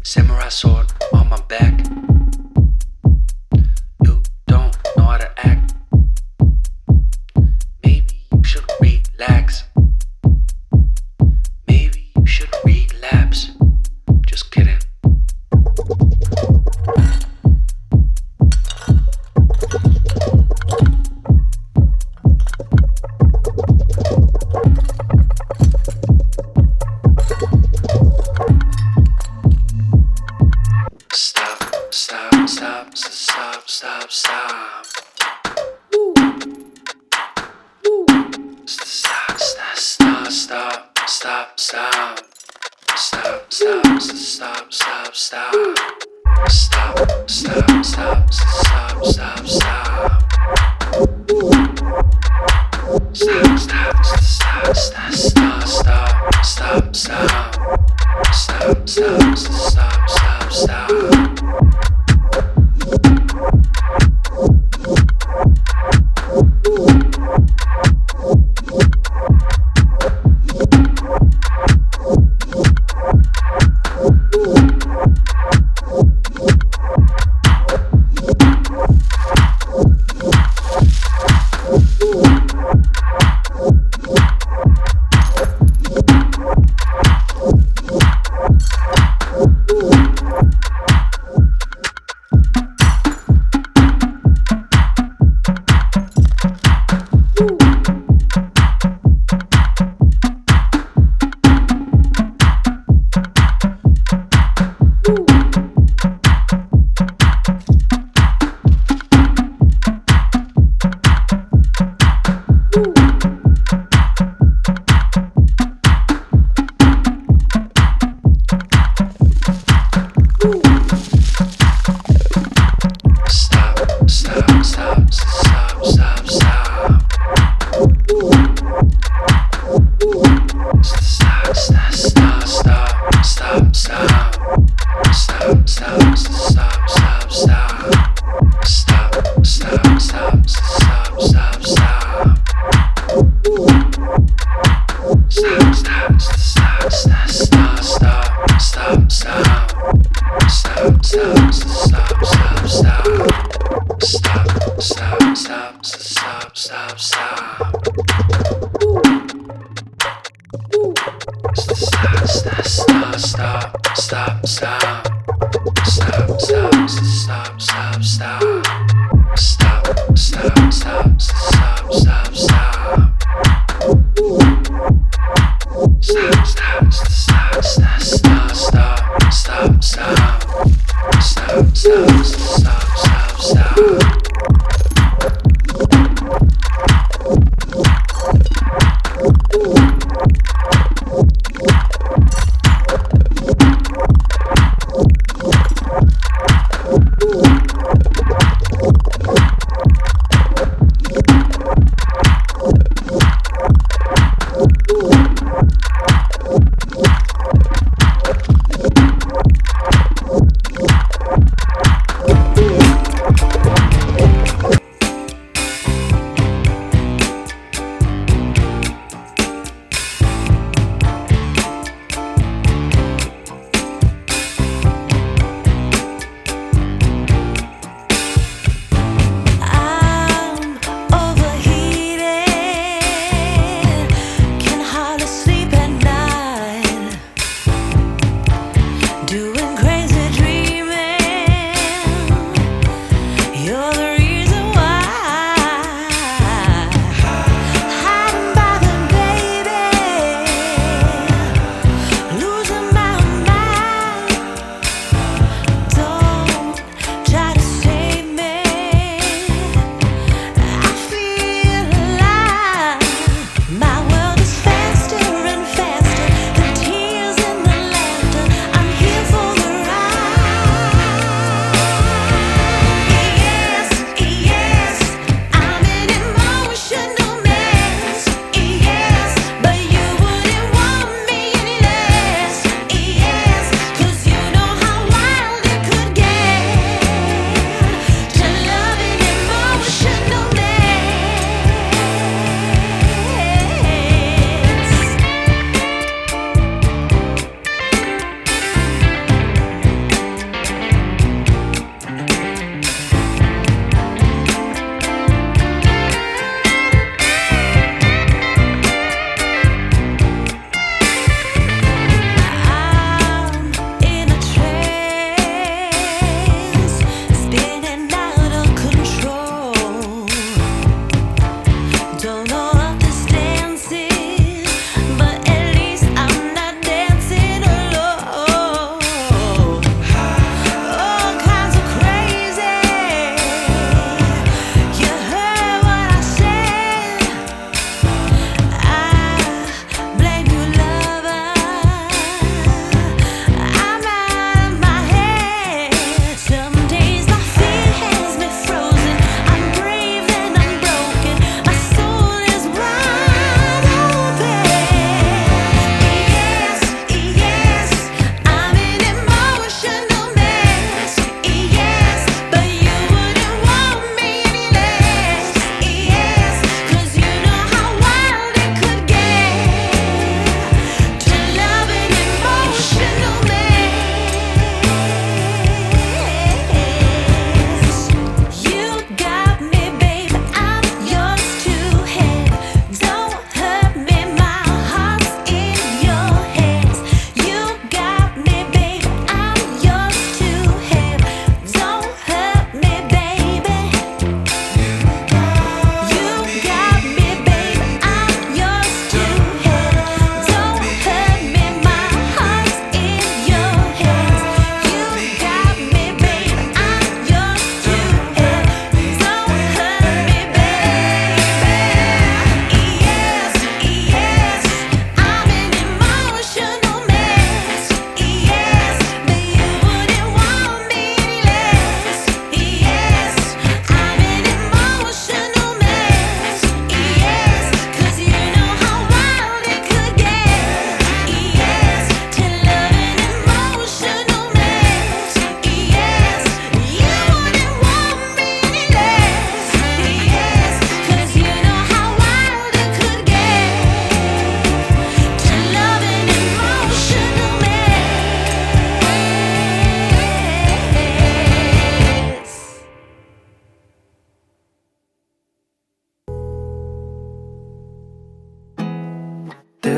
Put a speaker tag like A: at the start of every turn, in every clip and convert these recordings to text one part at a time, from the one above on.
A: Samurai sword on my back. You don't know how to act. Maybe you should relax. Maybe you should relapse. Just kidding. Stop. Woo. Woo. Stop.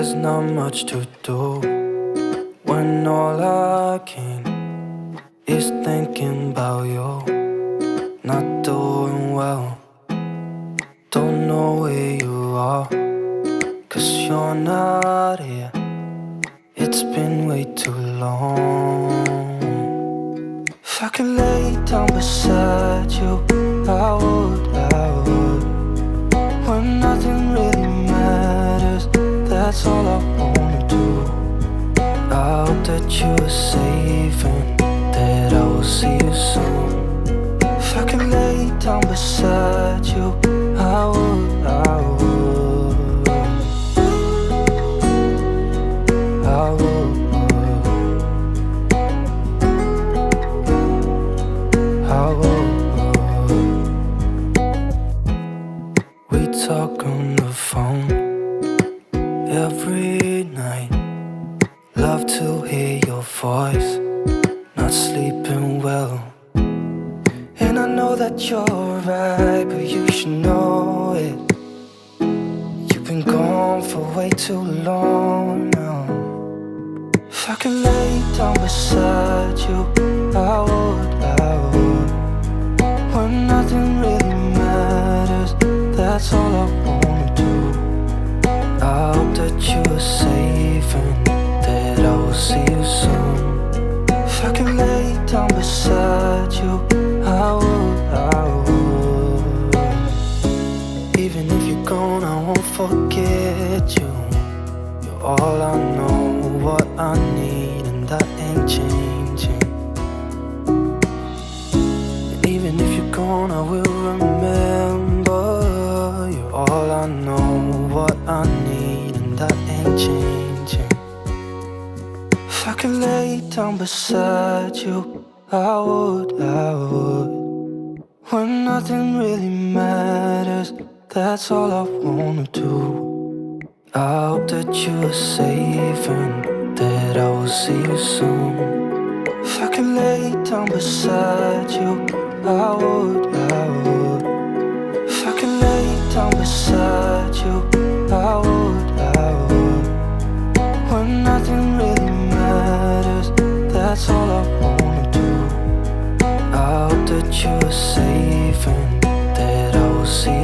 B: There's not much to do when all I can is thinking about you. Not doing well, don't know where you are, 'cause you're not here. It's been way too long. If I could lay down beside you, I would, when nothing really matters, that's all I wanna do. I hope that you are safe and that I will see you soon. If I could lay down beside you, I would, I would, I would, I would. We talk on the phone every night. Love to hear your voice, not sleeping well. And I know that you're right, but you should know it. You've been gone for way too long now. If I could lay down beside you, I would, I would. When nothing really matters, that's all I wanna do. I hope that you are safe and that I will see you soon. If I could lay down beside you, I would, I would. Even if you're gone, I won't forget you. You're all I know, what I need, and that ain't changing. And even if you're gone, I will remember. You're all I know, what I need, and that ain't changing. If I could lay down beside you, I would, I would. When nothing really matters, that's all I wanna do. I hope that you are safe and that I will see you soon. If I could lay down beside you, I would, I would. If I could lay down beside you, I would, I would. When nothing really matters, that's all I wanna do. I hope that you are safe and that I will see